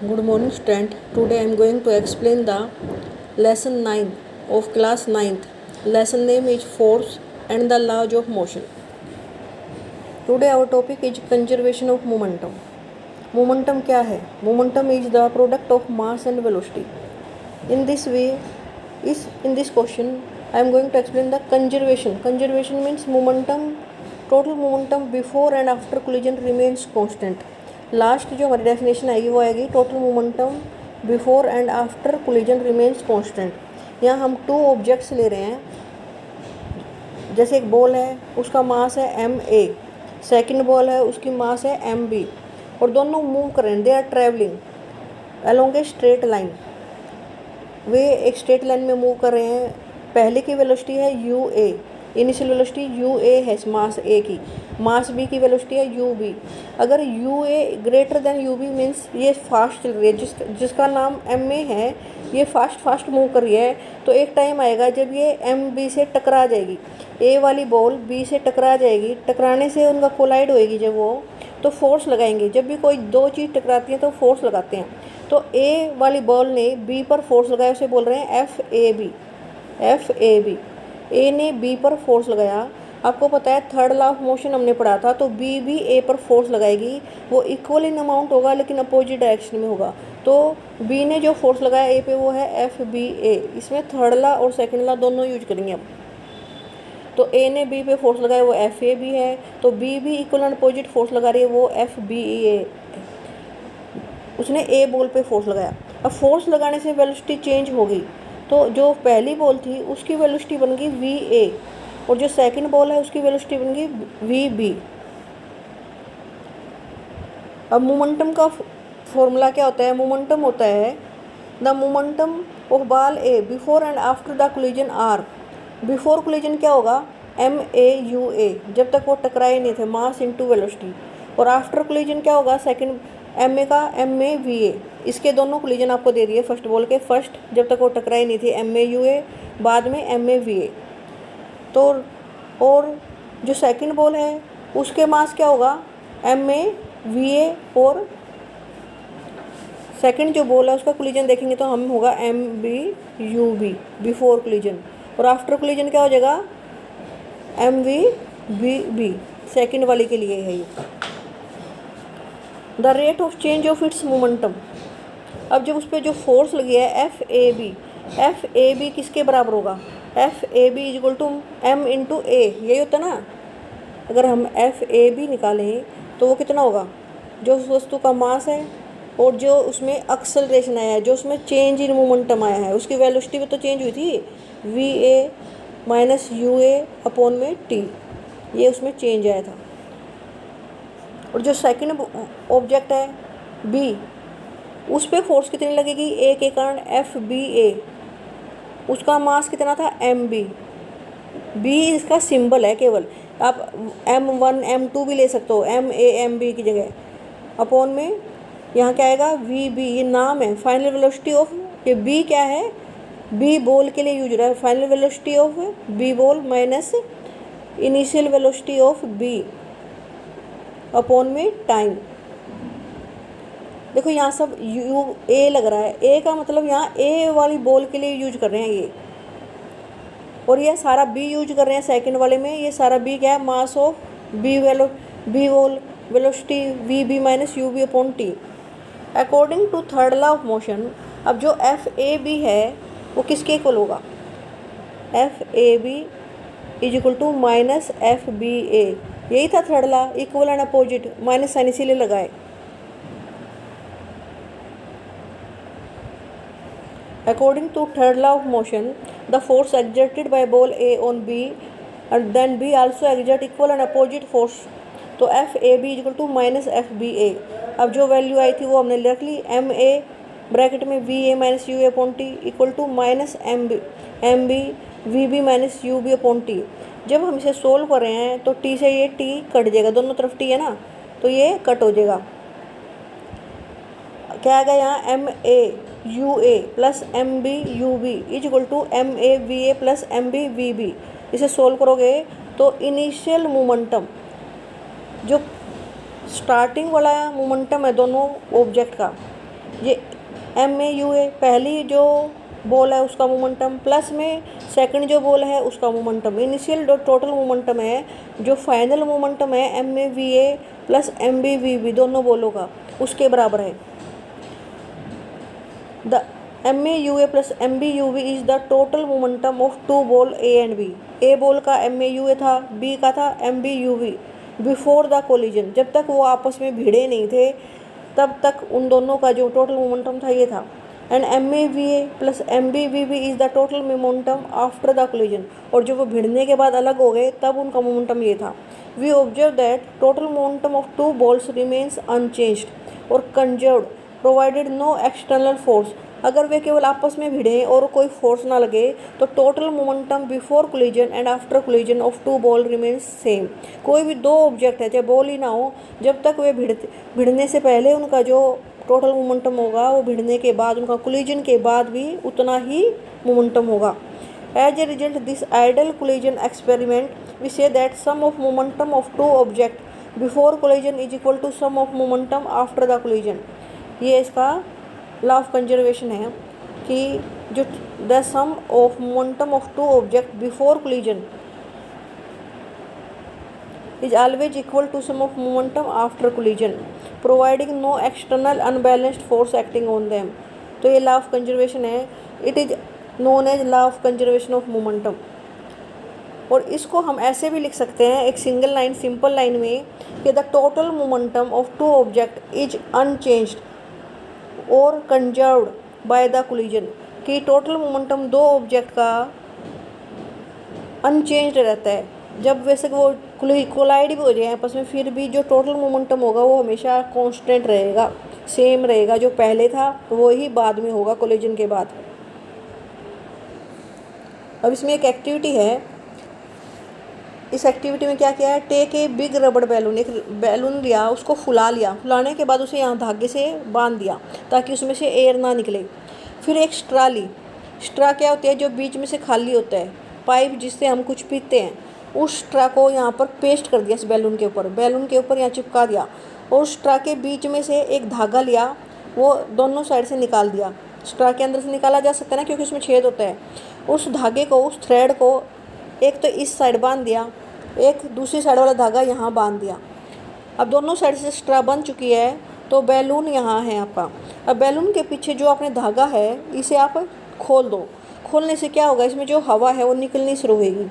Good morning student. Today I am going to explain the lesson 9 of class 9th. Lesson name is force and the laws of motion. Today our topic is conservation of momentum. Momentum क्या है? Momentum is the product of mass and velocity. In this question I am going to explain the conservation. Conservation means momentum, total momentum before and after collision remains constant. Last जो हमारी definition आएगी वो आएगी total momentum before and after collision remains constant. यहाँ हम two objects ले रहे हैं। जैसे एक बॉल है, उसका मास है ma, सेकंड बॉल है, उसकी मास है mb, और दोनों मूव कर रहे हैं। They are travelling along a straight line. वे एक स्ट्रेट लाइन में मूव कर रहे हैं। पहले की वेलोसिटी है ua, इनिशियल वेलोसिटी ua है मास a की, मास b की वेलोसिटी है ub। अगर ua greater than ub means ये फास्ट चल रही है। जिसका नाम ma है ये फास्ट मूव कर रही है। तो एक टाइम आएगा जब ये mb से टकरा जाएगी। a वाली बॉल b से टकरा जाएगी। टकराने से उनका कोलाइड होएगी जब वो, तो फोर्स लगाएंगे। जब भी कोई दो चीज़ टकराती है तो फोर्स लगाते हैं। तो a वाली बॉल ने b पर फोर्स लगाया, उसे बोल रहे हैं FAB। ए ने बी पर फोर्स लगाया। आपको पता है थर्ड लॉ ऑफ मोशन हमने पढ़ा था, तो बी भी ए पर फोर्स लगाएगी। वो इक्वल इन अमाउंट होगा लेकिन अपोजिट डायरेक्शन में होगा। तो बी ने जो फोर्स लगाया ए पे वो है FBA। इसमें थर्ड लॉ और सेकंड लॉ दोनों यूज करेंगे हम। तो ए ने बी पे फोर्स लगाया वो FAB है, तो बी भी इक्वल एंड अपोजिट फोर्स लगा रही है वो FBA। उसने ए बॉल पे फोर्स लगाया। अब फोर्स लगाने से वेलोसिटी चेंज होगी। तो जो पहली बॉल थी उसकी वेलोसिटी बन गई VA, और जो सेकंड बॉल है उसकी वेलोसिटी बन गई VB। अब मोमेंटम का फॉर्मूला क्या होता है? मोमेंटम होता है the momentum of ball A before and after the collision are. Before collision क्या होगा? MAUA, जब तक वो टकराए नहीं थे, मास इनटू वेलोसिटी। और आफ्टर कोलिजन क्या होगा? सेकंड MA का MAVA। इसके दोनों कोलिजन आपको दे दिए फर्स्ट बॉल के। फर्स्ट जब तक वो टकराई नहीं थी MAUA, बाद में MAVA। तो और जो सेकंड बॉल है उसके मास क्या होगा? MAVA, और सेकंड जो बॉल है उसका कोलिजन देखेंगे तो हम होगा MBUB बिफोर कोलिजन, और आफ्टर कोलिजन क्या हो जाएगा? MVBB। सेकंड वाली के लिए है ये। The rate of change of its momentum. अब जब उस पर जो फोर्स लगी है FAB किसके बराबर होगा? FAB equal to M into A, यही होता है ना। अगर हम FAB निकालें तो वो कितना होगा? जो उस वस्तु का मास है और जो उसमें एक्सेलरेशन आया है, जो उसमें चेंज इन मोमेंटम आया है, उसकी वेलोसिटी भी तो चेंज हुई थी, VA माइनस UA अपॉन में T, ये उसमें चेंज आया था। और जो सेकंड ऑब्जेक्ट है B, उस पर फोर्स कितनी लगेगी? A के कारण FBA। उसका मास कितना था? MB। B इसका सिंबल है केवल। आप M1 M2 भी ले सकते हो, MAMB की जगह। अपॉन में यहाँ क्या आएगा? VB, ये नाम है। फाइनल वेलोसिटी ऑफ ये B क्या है? B बॉल के लिए यूज हो रहा है। Final velocity of B ball minus initial velocity of B upon में टाइम। देखो यहाँ सब A लग रहा है। A का मतलब यहाँ A वाली बॉल के लिए यूज कर रहे हैं ये, और ये सारा B यूज कर रहे हैं सेकंड वाले में। ये सारा B क्या है? Mass of B ball velocity VB minus UB upon T according to third law of motion. अब जो FAB है वो किसके इक्वल होगा? FAB is equal to minus FBA। यही था third law, equal and opposite. Minus sign इसीलिए लगाए। According to third law of motion, the force exerted by ball A on B and then B also exert equal and opposite force। तो FAB equal to minus FBA। अब जो value आई थी वो हमने लिख ली। MA ब्रैकेट में VA minus UA upon T equal to minus MB VB minus UB upon T। जब हम इसे सोल्व कर रहे हैं तो T से ये T कट जाएगा, दोनों तरफ T है ना, तो ये कट हो जाएगा। क्या आएगा यहाँ? MAUA plus MBUB is equal to MAVA plus MBVB। इसे सोल्व करोगे तो इनिशियल मोमेंटम, जो स्टार्टिंग वाला मोमेंटम है दोनों ऑब्जेक्ट का, ये MAUA पहली जो बॉल है उसका मोमेंटम प्लस में सेकंड जो बॉल है उसका मोमेंटम, इनिशियल जो टोटल मोमेंटम है, जो फाइनल मोमेंटम है MAVA प्लस MBVB दोनों बॉलों का, उसके बराबर है। The MAUA plus MBUV is the total momentum of two ball A and B। A ball का MAUA था, B का था MBUV बिफोर द कोलिजन, जब तक वो आपस में भिड़े नहीं थे तब तक उन दोनों का जो टोटल मोमेंटम था ये था। And MAVA plus MBVB is the total momentum after the collision, और जो वो भिड़ने के बाद अलग हो गए तब उनका मोमेंटम ये था। We observe that total momentum of two balls remains unchanged और conserved provided no external force. अगर वे केवल आपस में भिड़े और कोई फोर्स ना लगे तो total momentum before collision and after collision of two ball remains same. कोई भी दो ऑब्जेक्ट है चाहे बॉल ही ना हो, जब तक वे भिड़ने से पहले उनका जो टोटल मोमेंटम होगा वो भिड़ने के बाद उनका कोलिजन के बाद भी उतना ही मोमेंटम होगा। As a result this ideal collision experiment we say that sum of momentum of two object before collision is equal to sum of momentum after the collision. ये इसका लॉ ऑफ कंजर्वेशन है कि जो the sum of momentum of two object before collision is always equal to sum of momentum after collision providing no external unbalanced force acting on them। तो ये law of conservation है, it is known as law of conservation of momentum. और इसको हम ऐसे भी लिख सकते हैं एक सिंगल लाइन सिंपल लाइन में कि the total momentum of two object is unchanged और कंजर्व्ड बाय द कोलिजन, कि टोटल मोमेंटम दो ऑब्जेक्ट का अनचेंज्ड रहता है। जब वैसे वो कोलाइड भी हो जाए आपस में फिर भी जो टोटल मोमेंटम होगा वो हमेशा कांस्टेंट रहेगा, सेम रहेगा, जो पहले था वो ही बाद में होगा कोलिजन के बाद। अब इसमें एक एक्टिविटी है, इस एक्टिविटी में क्या किया है, टेक ए बिग रबड़ बैलून, एक बैलून लिया उसको फुला लिया, फुलाने के बाद उसे यहाँ धागे से बांध दिया ताकि उसमें से एयर ना निकले। फिर एक स्ट्रा ली, स्ट्रा क्या होती है जो बीच में से खाली होता है, पाइप जिससे हम कुछ पीते हैं, उस स्ट्रा को यहाँ पर पेस्ट कर दिया इस बैलून के ऊपर यहाँ चिपका दिया, और उस स्ट्रा के बीच में से एक धागा लिया, वो दोनों साइड से निकाल दिया। स्ट्रा के अंदर से निकाला जा सकता है ना क्योंकि उसमें छेद होता है। उस धागे को, उस थ्रेड को एक तो इस साइड बांध दिया, एक दूसरी साइड वाला धागा यहाँ बांध दिया। अब दोनों साइड से स्ट्रा बन चुकी है तो बैलून यहाँ है आपका। अब बैलून के पीछे जो आपने धागा है इसे आप खोल दो। खोलने से क्या होगा, इसमें जो हवा है वो निकलनी शुरू होगी।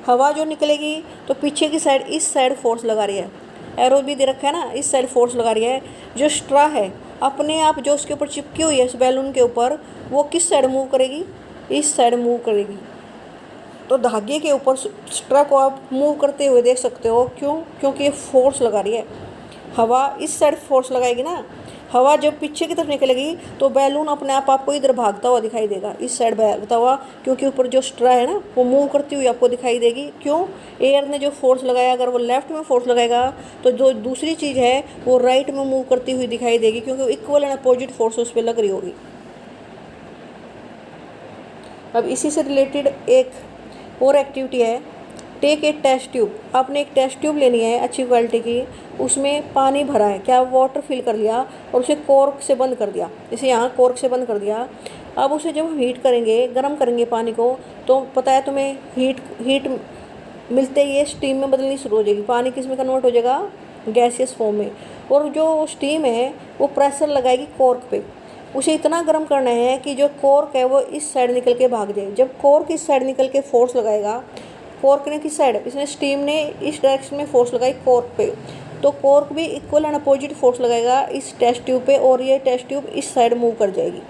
हवा जो निकलेगी तो पीछे की साइड इस साइड फोर्स लगा रही है, एरो भी दे रखा है ना, इस साइड फोर्स लगा रही है। जो स्ट्रा है अपने आप जो उसके ऊपर चिपकी हुई है इस बैलून के ऊपर, वो किस साइड मूव करेगी, इस साइड मूव करेगी। तो धागे के ऊपर स्ट्रा को आप मूव करते हुए देख सकते हो, क्यों, क्योंकि ये फोर्स लगा रही है। हवा इस साइड फोर्स लगाएगी ना, हवा जब पीछे की तरफ निकलेगी तो बैलून अपने आप आपको इधर भागता हुआ दिखाई देगा, इस साइड भागता हुआ, क्योंकि ऊपर जो स्ट्रा है ना वो मूव करती हुई आपको दिखाई देगी। क्यों, एयर ने जो फोर्स लगाया, अगर वो लेफ्ट में फोर्स लगाएगा तो जो दूसरी चीज़ है वो राइट में मूव करती हुई दिखाई देगी, क्योंकि इक्वल एंड अपोजिट फोर्स उस पर लग रही होगी। अब इसी से रिलेटेड एक और एक्टिविटी है, टेक ए टेस्ट ट्यूब। आपने एक टेस्ट ट्यूब लेनी है अच्छी क्वालिटी की, उसमें पानी भरा है, क्या वाटर फिल कर लिया और उसे कॉर्क से बंद कर दिया, इसे यहाँ कॉर्क से बंद कर दिया। अब उसे जब हम हीट करेंगे, गर्म करेंगे पानी को, तो पता है तुम्हें हीट मिलते ही ये स्टीम में बदलनी शुरू हो जाएगी, पानी किस में कन्वर्ट हो जाएगा, गैसियस फॉर्म में। और जो स्टीम है वो प्रेशर लगाएगी कॉर्क पे, उसे इतना गर्म करना है कि जो कॉर्क है वो इस साइड निकल के भाग जाए। जब कॉर्क इस साइड निकल के फोर्स लगाएगा, कॉर्क ने किस साइड, इसने स्टीम ने इस डायरेक्शन में फोर्स लगाई कॉर्क पे, तो कॉर्क भी इक्वल एंड अपोजिट फोर्स लगाएगा इस टेस्ट ट्यूब पे, और ये टेस्ट ट्यूब इस साइड मूव कर जाएगी।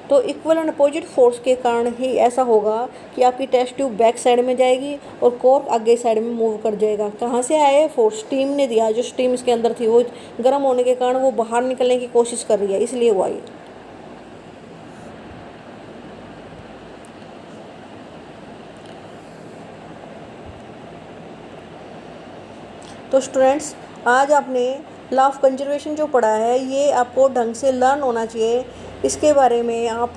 तो इक्वल एंड अपोजिट फोर्स के कारण ही ऐसा होगा कि आपकी टेस्ट ट्यूब बैक साइड में जाएगी और कॉर्क आगे साइड में मूव कर जाएगा। कहाँ से आया फोर्स, स्टीम ने दिया, जो स्टीम इसके अंदर थी वो गर्म होने के कारण वो बाहर निकलने की कोशिश कर रही है, इसलिए हुआ ये। तो स्टूडेंट्स, आज आपने लॉ ऑफ कंजर्वेशन जो पढ़ा है ये आपको ढंग से लर्न होना चाहिए। इसके बारे में आप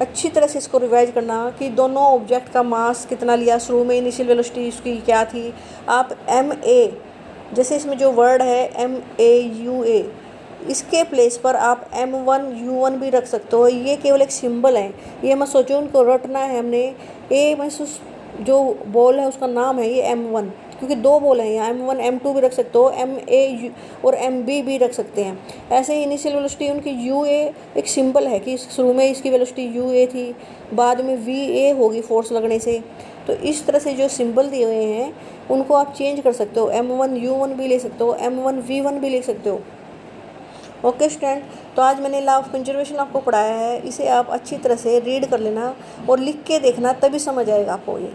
अच्छी तरह से इसको रिवाइज करना कि दोनों ऑब्जेक्ट का मास कितना लिया, शुरू में इनिशियल वेलोसिटी उसकी क्या थी। आप MA, जैसे इसमें जो वर्ड है MAUA, इसके प्लेस पर आप M1 U1 भी रख सकते हो। ये केवल एक सिंबल है, ये मत सोचो उनको रटना है हमने। ये बस जो बॉल है उसका नाम है ये M1, क्योंकि दो बॉल हैं यहाँ, M1 M2 भी रख सकते हो, MA और MB भी रख सकते हैं। ऐसे ही इनिशियल वेलोसिटी उनकी UA एक सिंबल है कि शुरू में इसकी वेलोसिटी UA थी, बाद में VA होगी फोर्स लगने से। तो इस तरह से जो सिंबल दिए हुए हैं उनको आप चेंज कर सकते हो, M1 U1 भी ले सकते हो, M1 V1 भी ले सकते हो। ओके स्टूडेंट, तो आज मैंने लॉ ऑफ कंजर्वेशन आपको पढ़ाया है, इसे आप अच्छी तरह से रीड कर लेना और लिख के देखना, तभी समझ आएगा आपको ये।